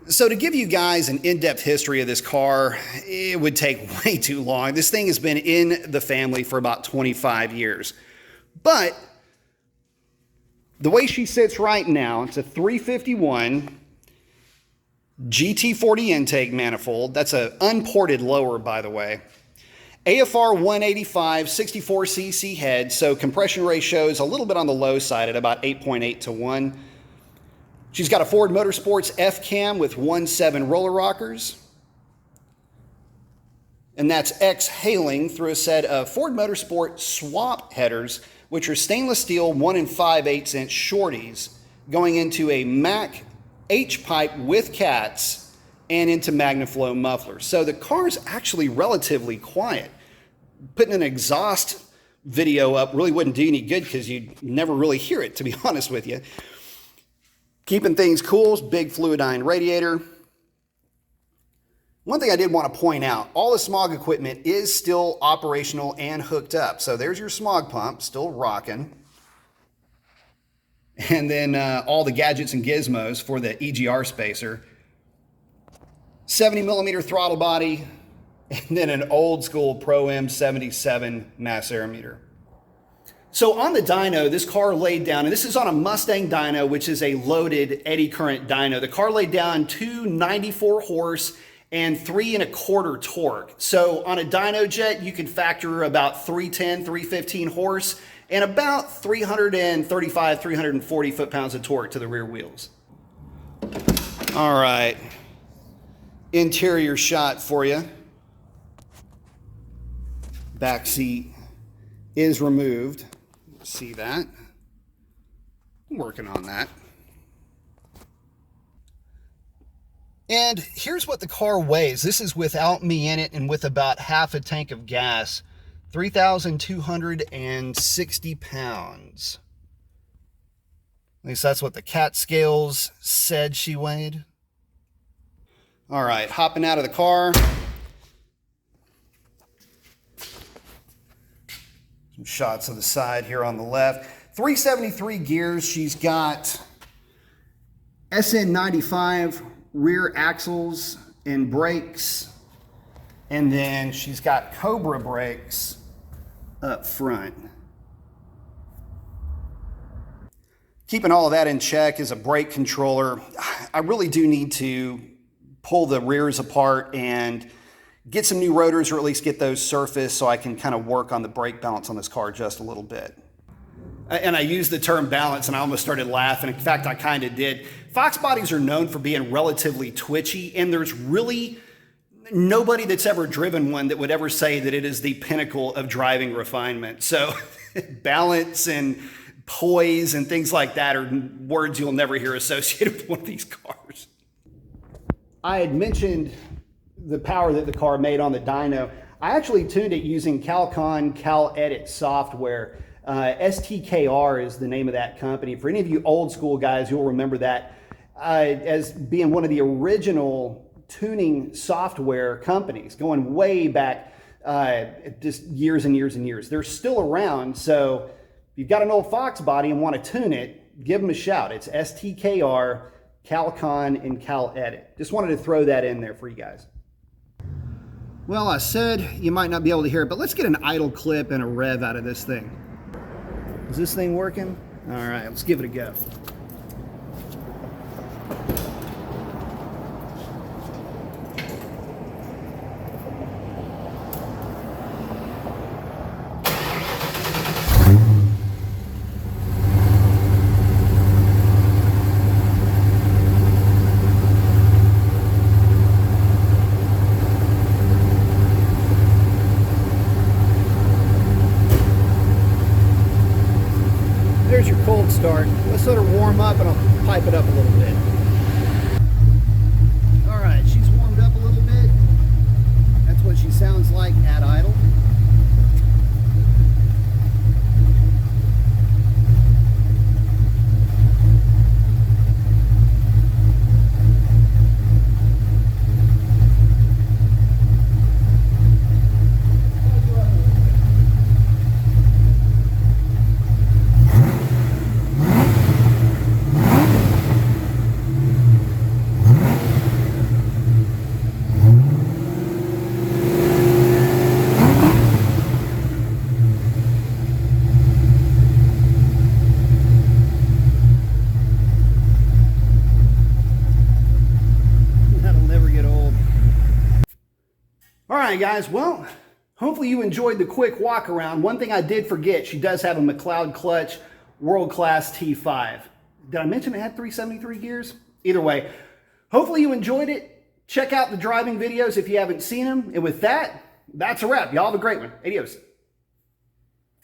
So to give you guys an in-depth history of this car, it would take way too long. This thing has been in the family for about 25 years. But the way she sits right now, it's a 351 GT40 intake manifold. That's an unported lower, by the way. AFR 185, 64cc head, so compression ratio is a little bit on the low side at about 8.8 to 1. She's got a Ford Motorsports F-Cam with 1.7 roller rockers. And that's exhaling through a set of Ford Motorsport swap headers, which are stainless steel 1 5/8 inch shorties, going into a Mack H-pipe with cats and into MagnaFlow mufflers. So the car's actually relatively quiet. Putting an exhaust video up really wouldn't do any good because you'd never really hear it, to be honest with you. Keeping things cool, big fluidine radiator. One thing I did want to point out, all the smog equipment is still operational and hooked up. So there's your smog pump, still rocking. And then all the gadgets and gizmos for the EGR spacer. 70mm throttle body, and then an old school Pro M77 mass aerometer. So on the dyno, this car laid down, and this is on a Mustang dyno, which is a loaded eddy current dyno. The car laid down 294 horse and 3 1/4 torque. So on a dyno jet, you can factor about 310, 315 horse and about 335, 340 foot-pounds of torque to the rear wheels. All right, interior shot for you. Back seat is removed. See that? I'm working on that. And here's what the car weighs. This is without me in it and with about half a tank of gas. 3,260 pounds. At least that's what the cat scales said she weighed. All right, hopping out of the car. Some shots of the side here on the left. 373 gears. She's got SN95 rear axles and brakes. And then she's got Cobra brakes up front. Keeping all of that in check is a brake controller. I really do need to pull the rears apart and get some new rotors, or at least get those surfaced so I can kind of work on the brake balance on this car just a little bit. And I used the term balance and I almost started laughing. In fact, I kind of did. Fox bodies are known for being relatively twitchy, and there's really nobody that's ever driven one that would ever say that it is the pinnacle of driving refinement. So balance and poise and things like that are words you'll never hear associated with one of these cars. I had mentioned the power that the car made on the dyno. I actually tuned it using Calcon CalEdit software. STKR is the name of that company. For any of you old school guys, you'll remember that as being one of the original tuning software companies, going way back just years and years and years. They're still around, so if you've got an old Fox body and want to tune it, give them a shout. It's STKR, Calcon, and CalEdit. Just wanted to throw that in there for you guys. Well, I said you might not be able to hear it, but let's get an idle clip and a rev out of this thing. Is this thing working? All right, let's give it a go. There's your cold start. Let's let her warm up and I'll pipe it up a little bit. All right, she's warmed up a little bit. That's what she sounds like at idle. All right, guys, well, hopefully you enjoyed the quick walk around. One thing I did forget, she does have a McLeod clutch world-class T5. Did I mention it had 373 gears? Either way, hopefully you enjoyed it. Check out the driving videos if you haven't seen them. And with that, that's a wrap. Y'all have a great one. Adios.